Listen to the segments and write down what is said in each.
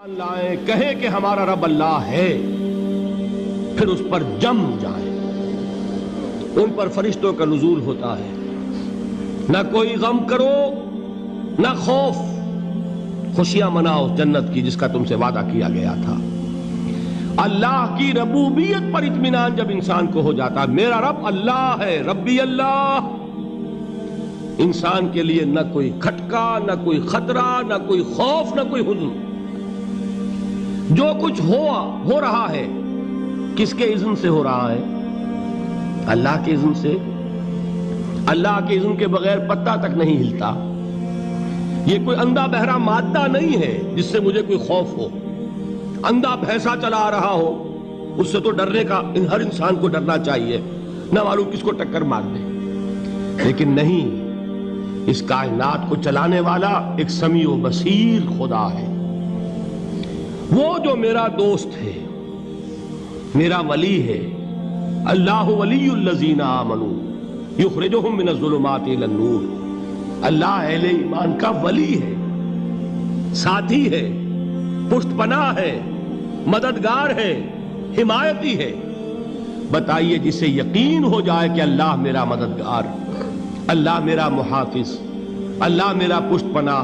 لائیں کہیں کہ ہمارا رب اللہ ہے، پھر اس پر جم جائیں۔ ان پر فرشتوں کا نزول ہوتا ہے، نہ کوئی غم کرو نہ خوف، خوشیاں مناؤ جنت کی جس کا تم سے وعدہ کیا گیا تھا۔ اللہ کی ربوبیت پر اطمینان جب انسان کو ہو جاتا، میرا رب اللہ ہے، ربی اللہ، انسان کے لیے نہ کوئی کھٹکا، نہ کوئی خطرہ، نہ کوئی خوف، نہ کوئی حزن۔ جو کچھ ہو رہا ہے کس کے اذن سے ہو رہا ہے؟ اللہ کے اذن سے۔ اللہ کے اذن کے بغیر پتا تک نہیں ہلتا۔ یہ کوئی اندھا بہرا مادہ نہیں ہے جس سے مجھے کوئی خوف ہو۔ اندھا بھینسا چلا آ رہا ہو اس سے تو ڈرنے کا ہر انسان کو ڈرنا چاہیے، نہ معلوم کس کو ٹکر مار دے۔ لیکن نہیں، اس کائنات کو چلانے والا ایک سمیع و بصیر خدا ہے، وہ جو میرا دوست ہے، میرا ولی ہے۔ اللہ ولی الذین آمنوا یخرجہم من الظلمات الی النور۔ اللہ اہل ایمان کا ولی ہے، ساتھی ہے، پشت پناہ ہے، مددگار ہے، حمایتی ہے۔ بتائیے جسے یقین ہو جائے کہ اللہ میرا مددگار، اللہ میرا محافظ، اللہ میرا پشت پناہ،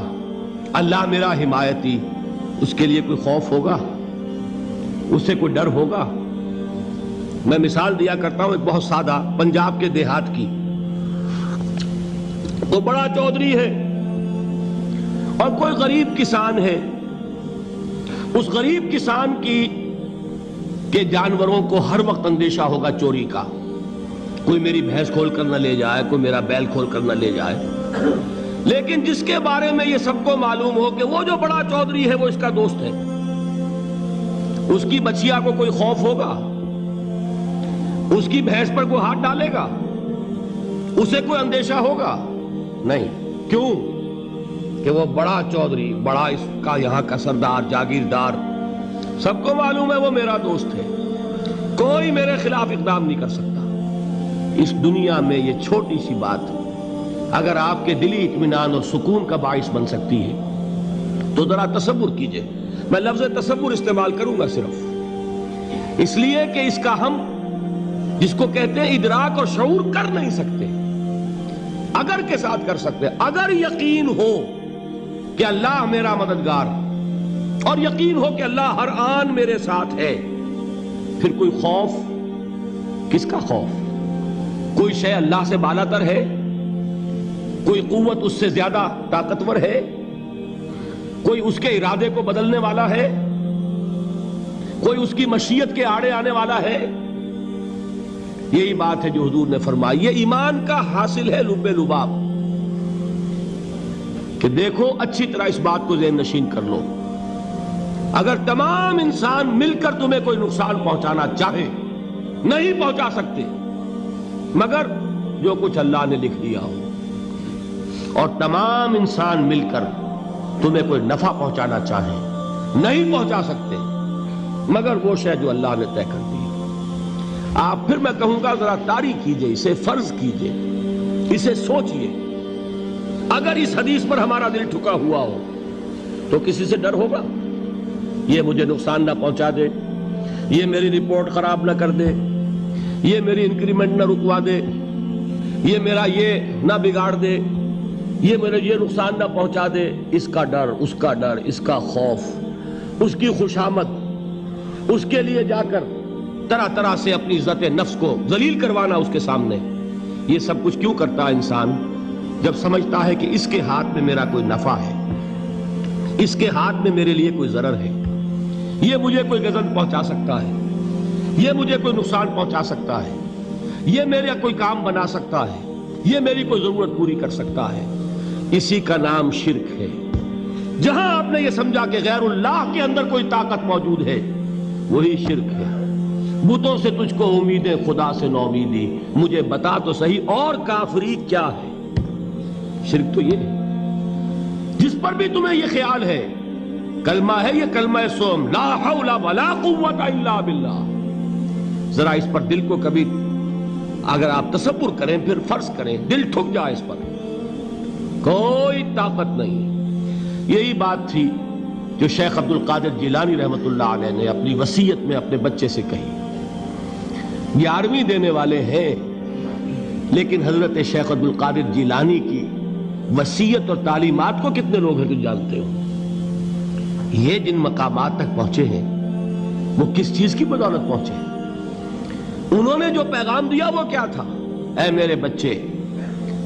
اللہ میرا حمایتی، اس کے لیے کوئی خوف ہوگا؟ اس سے کوئی ڈر ہوگا؟ میں مثال دیا کرتا ہوں ایک بہت سادہ پنجاب کے دیہات کی۔ وہ بڑا چودھری ہے اور کوئی غریب کسان ہے۔ اس غریب کسان کے جانوروں کو ہر وقت اندیشہ ہوگا چوری کا، کوئی میری بھینس کھول کر نہ لے جائے، کوئی میرا بیل کھول کر نہ لے جائے۔ لیکن جس کے بارے میں یہ سب کو معلوم ہو کہ وہ جو بڑا چودھری ہے وہ اس کا دوست ہے، اس کی بچیا کو کوئی خوف ہوگا؟ اس کی بھینس پر کوئی ہاتھ ڈالے گا؟ اسے کوئی اندیشہ ہوگا؟ نہیں۔ کیوں؟ کہ وہ بڑا چودھری، بڑا اس کا یہاں کا سردار، جاگیردار، سب کو معلوم ہے وہ میرا دوست ہے، کوئی میرے خلاف اقدام نہیں کر سکتا۔ اس دنیا میں یہ چھوٹی سی بات اگر آپ کے دلی اطمینان اور سکون کا باعث بن سکتی ہے تو ذرا تصور کیجئے۔ میں لفظ تصور استعمال کروں گا صرف اس لیے کہ اس کا ہم جس کو کہتے ہیں ادراک اور شعور کر نہیں سکتے، اگر کے ساتھ کر سکتے۔ اگر یقین ہو کہ اللہ میرا مددگار اور یقین ہو کہ اللہ ہر آن میرے ساتھ ہے، پھر کوئی خوف؟ کس کا خوف؟ کوئی شے اللہ سے بالا تر ہے؟ کوئی قوت اس سے زیادہ طاقتور ہے؟ کوئی اس کے ارادے کو بدلنے والا ہے؟ کوئی اس کی مشیت کے آڑے آنے والا ہے؟ یہی بات ہے جو حضور نے فرمائی۔ یہ ایمان کا حاصل ہے لب لباب، کہ دیکھو اچھی طرح اس بات کو ذہن نشین کر لو، اگر تمام انسان مل کر تمہیں کوئی نقصان پہنچانا چاہے نہیں پہنچا سکتے، مگر جو کچھ اللہ نے لکھ دیا ہو، اور تمام انسان مل کر تمہیں کوئی نفع پہنچانا چاہے نہیں پہنچا سکتے، مگر وہ شے جو اللہ نے طے کر دی۔ آپ پھر میں کہوں گا ذرا طاری کیجئے، اسے فرض کیجئے، اسے سوچئے۔ اگر اس حدیث پر ہمارا دل ٹھکا ہوا ہو تو کسی سے ڈر ہوگا؟ یہ مجھے نقصان نہ پہنچا دے، یہ میری رپورٹ خراب نہ کر دے، یہ میری انکریمنٹ نہ رکوا دے، یہ میرا یہ نہ بگاڑ دے، یہ میرے یہ نقصان نہ پہنچا دے۔ اس کا ڈر، اس کا ڈر، اس کا خوف، اس کی خوشامد، اس کے لیے جا کر طرح طرح سے اپنی عزت نفس کو ذلیل کروانا اس کے سامنے، یہ سب کچھ کیوں کرتا ہے انسان؟ جب سمجھتا ہے کہ اس کے ہاتھ میں میرا کوئی نفع ہے، اس کے ہاتھ میں میرے لیے کوئی ضرر ہے، یہ مجھے کوئی غضب پہنچا سکتا ہے، یہ مجھے کوئی نقصان پہنچا سکتا ہے، یہ میرا کوئی کام بنا سکتا ہے، یہ میری کوئی ضرورت پوری کر سکتا ہے، اسی کا نام شرک ہے۔ جہاں آپ نے یہ سمجھا کہ غیر اللہ کے اندر کوئی طاقت موجود ہے، وہی شرک ہے۔ بتوں سے تجھ کو امیدیں، خدا سے نومیدی، مجھے بتا تو صحیح اور کافری کیا ہے؟ شرک تو یہ ہے۔ جس پر بھی تمہیں یہ خیال ہے، کلمہ ہے یہ کلمہ سوم، لا حول ولا قوت الا باللہ، ذرا اس پر دل کو کبھی اگر آپ تصور کریں، پھر فرض کریں، دل ٹھک جائے اس پر، کوئی طاقت نہیں۔ یہی بات تھی جو شیخ عبد القادر جیلانی رحمۃ اللہ علیہ نے اپنی وصیت میں اپنے بچے سے کہی. 11ویں دینے والے ہیں، لیکن حضرت شیخ عبد القادر جیلانی کی وصیت اور تعلیمات کو کتنے لوگ ہیں تو جانتے ہو؟ یہ جن مقامات تک پہنچے ہیں وہ کس چیز کی بدولت پہنچے ہیں؟ انہوں نے جو پیغام دیا وہ کیا تھا؟ اے میرے بچے،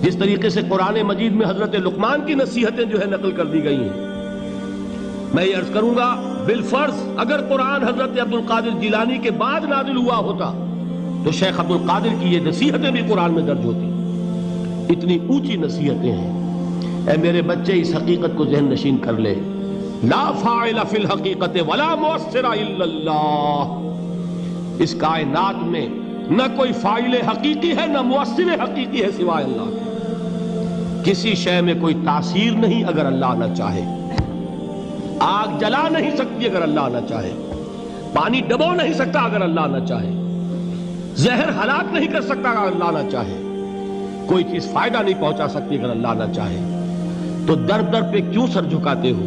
جس طریقے سے قرآن مجید میں حضرت لقمان کی نصیحتیں جو ہے نقل کر دی گئی ہیں، میں یہ عرض کروں گا بالفرض اگر قرآن حضرت عبد القادر جیلانی کے بعد نازل ہوا ہوتا تو شیخ عبد القادر کی یہ نصیحتیں بھی قرآن میں درج ہوتی. اتنی اونچی نصیحتیں ہیں. اے میرے بچے، اس حقیقت کو ذہن نشین کر لے، لا فاعل فی الحقیقت ولا مؤثر الا اللہ. اس کائنات میں نہ کوئی فاعل حقیقی ہے نہ مؤثر حقیقی ہے سوائے اللہ کے. کسی شے میں کوئی تاثیر نہیں اگر اللہ نہ چاہے. آگ جلا نہیں سکتی اگر اللہ نہ چاہے. پانی ڈبو نہیں سکتا اگر اللہ نہ چاہے. زہر ہلاک نہیں کر سکتا اگر اللہ نہ چاہے. کوئی چیز فائدہ نہیں پہنچا سکتی اگر اللہ نہ چاہے. تو در در پہ کیوں سر جھکاتے ہو؟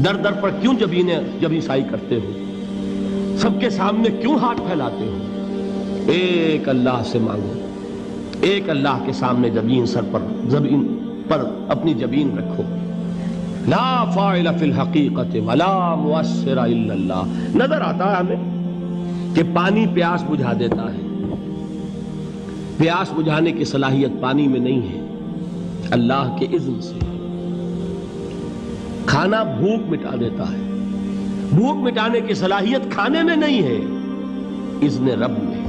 در در پر کیوں جبیں سائی کرتے ہو؟ سب کے سامنے کیوں ہاتھ پھیلاتے ہو؟ ایک اللہ سے مانگو. ایک اللہ کے سامنے زمین پر اپنی جبین رکھو. لا فاعل فی الحقیقت ولا مؤثر الا اللہ. نظر آتا ہے ہمیں کہ پانی پیاس بجھا دیتا ہے. پیاس بجھانے کی صلاحیت پانی میں نہیں ہے، اللہ کے اذن سے. کھانا بھوک مٹا دیتا ہے. بھوک مٹانے کی صلاحیت کھانے میں نہیں ہے، اذن رب میں.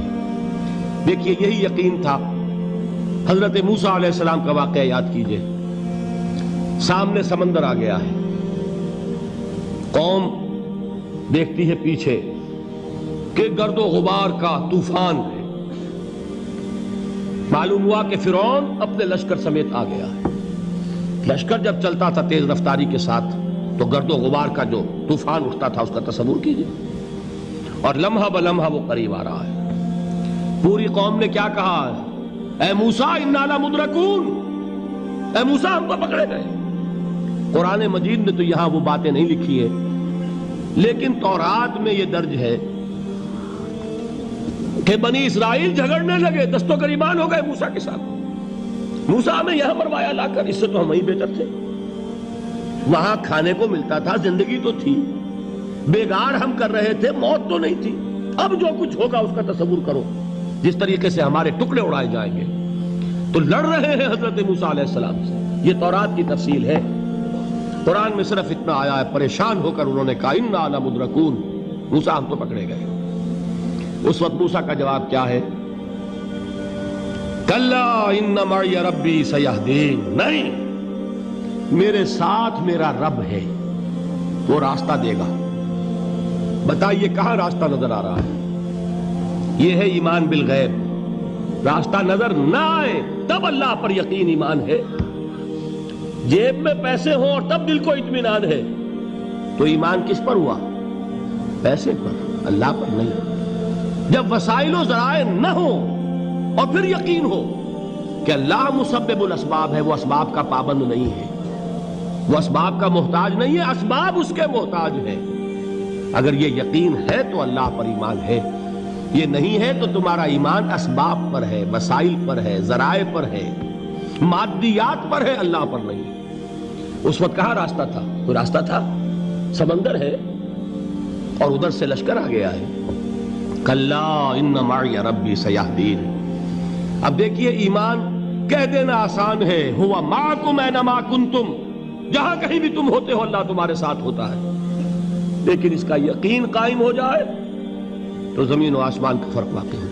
دیکھیے یہی یقین تھا. حضرت موسیٰ علیہ السلام کا واقعہ یاد کیجئے. سامنے سمندر آ گیا ہے. قوم دیکھتی ہے پیچھے کہ گرد و غبار کا طوفان ہے. معلوم ہوا کہ فرعون اپنے لشکر سمیت آ گیا ہے. لشکر جب چلتا تھا تیز رفتاری کے ساتھ تو گرد و غبار کا جو طوفان اٹھتا تھا اس کا تصور کیجئے. اور لمحہ بلمحہ وہ قریب آ رہا ہے. پوری قوم نے کیا کہا؟ اے موسیٰ انا لمدرکون. اے موسیٰ ہم کو پکڑے گئے. قرآن مجید نے تو یہاں وہ باتیں نہیں لکھی ہیں، لیکن تورات میں یہ درج ہے کہ بنی اسرائیل جھگڑنے لگے، دست و گریبان ہو گئے موسیٰ کے ساتھ. موسیٰ ہمیں یہاں مروایا لا کر، اس سے تو ہم ہی بہتر تھے. وہاں کھانے کو ملتا تھا، زندگی تو تھی، بیگار ہم کر رہے تھے، موت تو نہیں تھی. اب جو کچھ ہوگا اس کا تصور کرو، جس طریقے سے ہمارے ٹکڑے اڑائے جائیں گے. تو لڑ رہے ہیں حضرت موسیٰ علیہ السلام سے. یہ تورات کی تفصیل ہے. قرآن میں صرف اتنا آیا ہے، پریشان ہو کر انہوں نے کہا انا لمدرکون. موسیٰ ہم تو پکڑے گئے. اس وقت موسیٰ کا جواب کیا ہے؟ کلا ان معی ربی سیہدین. نہیں، میرے ساتھ میرا رب ہے، وہ راستہ دے گا. بتائیے کہاں راستہ نظر آ رہا ہے؟ یہ ہے ایمان بالغیب. راستہ نظر نہ آئے تب اللہ پر یقین ایمان ہے. جیب میں پیسے ہوں اور تب دل کو اطمینان ہے تو ایمان کس پر ہوا؟ پیسے پر، اللہ پر نہیں. جب وسائل و ذرائع نہ ہوں اور پھر یقین ہو کہ اللہ مسبب الاسباب ہے، وہ اسباب کا پابند نہیں ہے، وہ اسباب کا محتاج نہیں ہے، اسباب اس کے محتاج ہیں. اگر یہ یقین ہے تو اللہ پر ایمان ہے. یہ نہیں ہے تو تمہارا ایمان اسباب پر ہے، وسائل پر ہے، ذرائع پر ہے، مادیات پر ہے، اللہ پر نہیں. اس وقت کہاں راستہ تھا؟ کوئی راستہ تھا؟ سمندر ہے اور ادھر سے لشکر آ گیا ہے. کلا ان معی ربی سیہدین. اب دیکھیے ایمان کہہ دینا آسان ہے، ہوا معکم اینما کنتم. جہاں کہیں بھی تم ہوتے ہو اللہ تمہارے ساتھ ہوتا ہے. لیکن اس کا یقین قائم ہو جائے تو زمین و آسمان کا فرق واقع ہے.